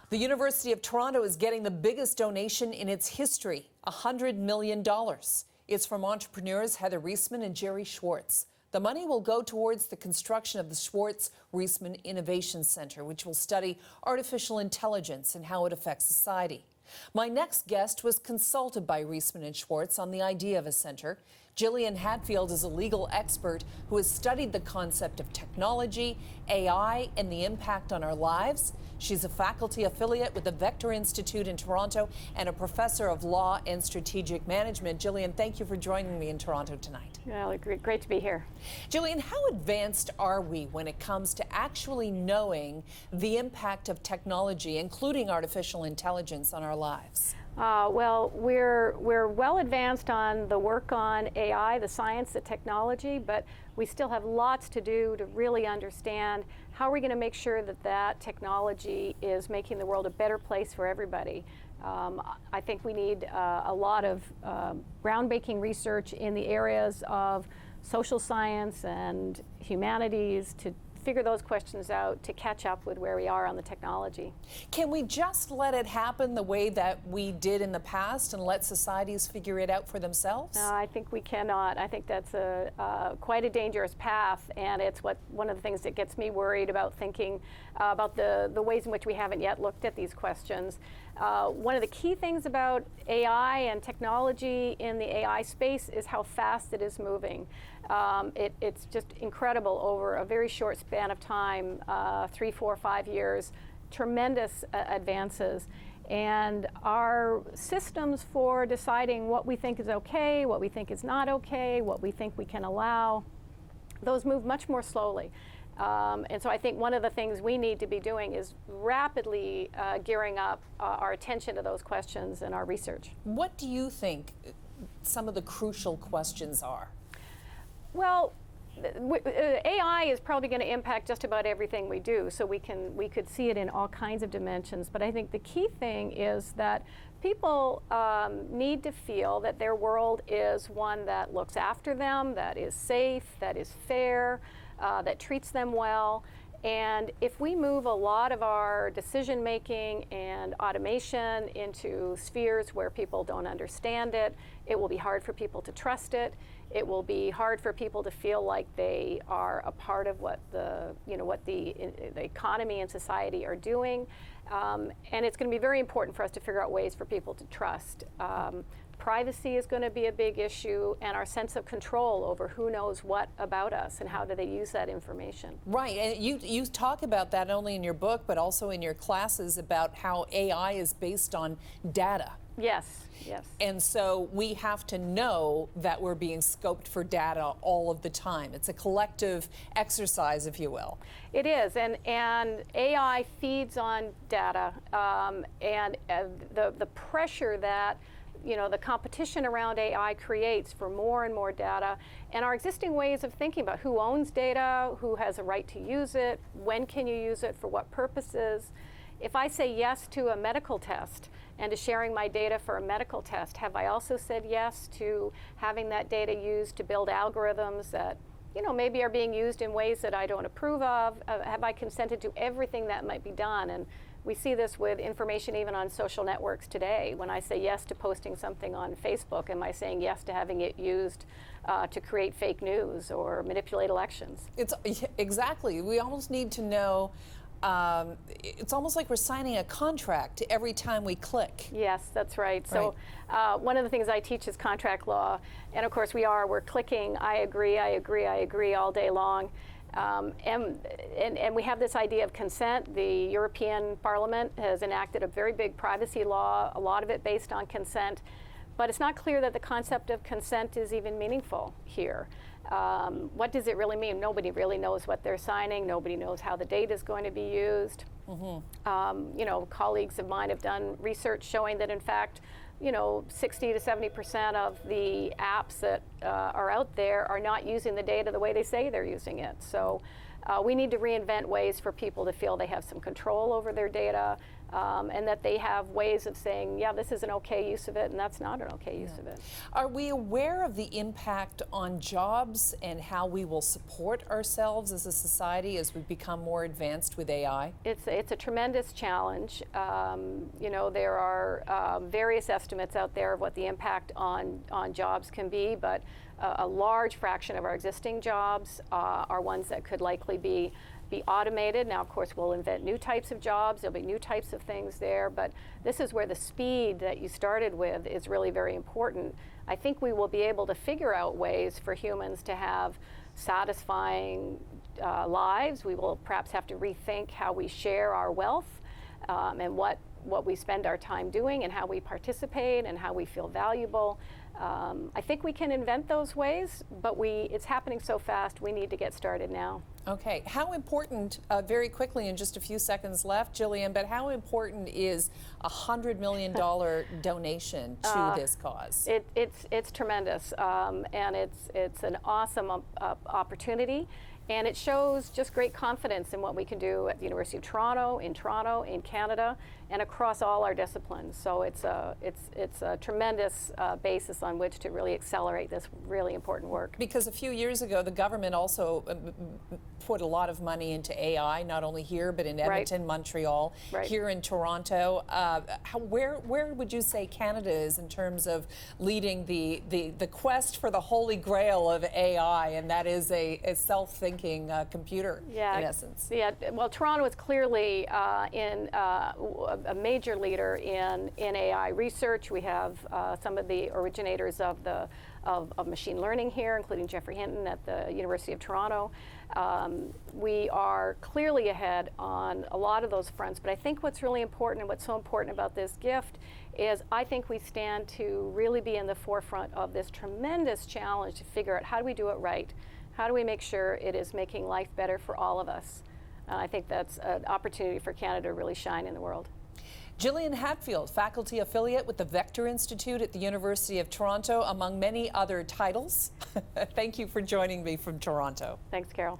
The University of Toronto is getting the biggest donation in its history, $100 million. It's from entrepreneurs Heather Reisman and Jerry Schwartz. The money will go towards the construction of the Schwartz-Reisman Innovation Center, which will study artificial intelligence and how it affects society. My next guest was consulted by Reisman and Schwartz on the idea of a center. Gillian Hadfield is a legal expert who has studied the concept of technology, AI, and the impact on our lives. She's a faculty affiliate with the Vector Institute in Toronto and a professor of law and strategic management. Gillian, thank you for joining me in Toronto tonight. Well, great to be here. Gillian, how advanced are we when it comes to actually knowing the impact of technology, including artificial intelligence, on our lives? Well, we're well advanced on the work on AI, the science, the technology, but we still have lots to do to really understand how we're going to make sure that that technology is making the world a better place for everybody. I think we need a lot of groundbreaking research in the areas of social science and humanities to figure those questions out to catch up with where we are on the technology. Can we just let it happen the way that we did in the past and let societies figure it out for themselves? No, I think we cannot. I think that's quite a dangerous path, and it's one of the things that gets me worried about thinking about the ways in which we haven't yet looked at these questions. One of the key things about AI and technology in the AI space is how fast it is moving. It's just incredible over a very short span of time, 3, 4, 5 years, tremendous advances. And our systems for deciding what we think is okay, what we think is not okay, what we think we can allow, those move much more slowly. And so I think one of the things we need to be doing is rapidly gearing up our attention to those questions in our research. What do you think some of the crucial questions are? Well, AI is probably going to impact just about everything we do, so we could see it in all kinds of dimensions. But I think the key thing is that people need to feel that their world is one that looks after them, that is safe, that is fair, that treats them well. And if we move a lot of our decision making and automation into spheres where people don't understand it, it will be hard for people to trust it. It will be hard for people to feel like they are a part of what the economy and society are doing. And it's going to be very important for us to figure out ways for people to trust. Privacy is going to be a big issue, and our sense of control over who knows what about us and how do they use that information. Right, and you talk about that not only in your book but also in your classes about how AI is based on data. Yes, yes. And so we have to know that we're being scoped for data all of the time. It's a collective exercise, if you will. It is, and AI feeds on data, and the pressure that the competition around AI creates for more and more data, and our existing ways of thinking about who owns data, who has a right to use it, when can you use it, for what purposes. If I say yes to a medical test and to sharing my data for a medical test, have I also said yes to having that data used to build algorithms that maybe are being used in ways that I don't approve of? Have I consented to everything that might be done? And we see this with information even on social networks today. When I say yes to posting something on Facebook, am I saying yes to having it used to create fake news or manipulate elections? Exactly. We almost need to know. It's almost like we're signing a contract every time we click. Yes, that's right. So one of the things I teach is contract law, and of course we're clicking I agree all day long. And we have this idea of consent. The European Parliament has enacted a very big privacy law, a lot of it based on consent, but it's not clear that the concept of consent is even meaningful here. What does it really mean? Nobody really knows what they're signing. Nobody knows how the data is going to be used. Mm-hmm. Colleagues of mine have done research showing that, in fact, 60 to 70% of the apps that are out there are not using the data the way they say they're using it. So We need to reinvent ways for people to feel they have some control over their data, and that they have ways of saying, yeah, this is an okay use of it, and that's not an okay use of it. Are we aware of the impact on jobs and how we will support ourselves as a society as we become more advanced with AI? It's a tremendous challenge. You know, there are various estimates out there of what the impact on jobs can be, but a large fraction of our existing jobs are ones that could likely be automated. Now, of course, we'll invent new types of jobs. There'll be new types of things there, but this is where the speed that you started with is really very important. I think we will be able to figure out ways for humans to have satisfying lives. We will perhaps have to rethink how we share our wealth, and what we spend our time doing, and how we participate, and how we feel valuable. I think we can invent those ways, but it's happening so fast, we need to get started now. Okay, how important, very quickly in just a few seconds left, Jillian, but how important is a $100 million donation to this cause? It's tremendous, and it's an awesome opportunity. And it shows just great confidence in what we can do at the University of Toronto, in Canada, and across all our disciplines. So it's a tremendous basis on which to really accelerate this really important work. Because a few years ago, the government also put a lot of money into AI, not only here, but in Edmonton, Montreal, here in Toronto. Where would you say Canada is in terms of leading the quest for the holy grail of AI, and that is a self-thinking computer, in essence? Yeah, well, Toronto is clearly a major leader in AI research. We have some of the originators of machine learning here, including Jeffrey Hinton at the University of Toronto. We are clearly ahead on a lot of those fronts, but I think what's really important, and what's so important about this gift, is I think we stand to really be in the forefront of this tremendous challenge to figure out, how do we do it right? How do we make sure it is making life better for all of us? I think that's an opportunity for Canada to really shine in the world. Jillian Hadfield, faculty affiliate with the Vector Institute at the University of Toronto, among many other titles. Thank you for joining me from Toronto. Thanks, Carol.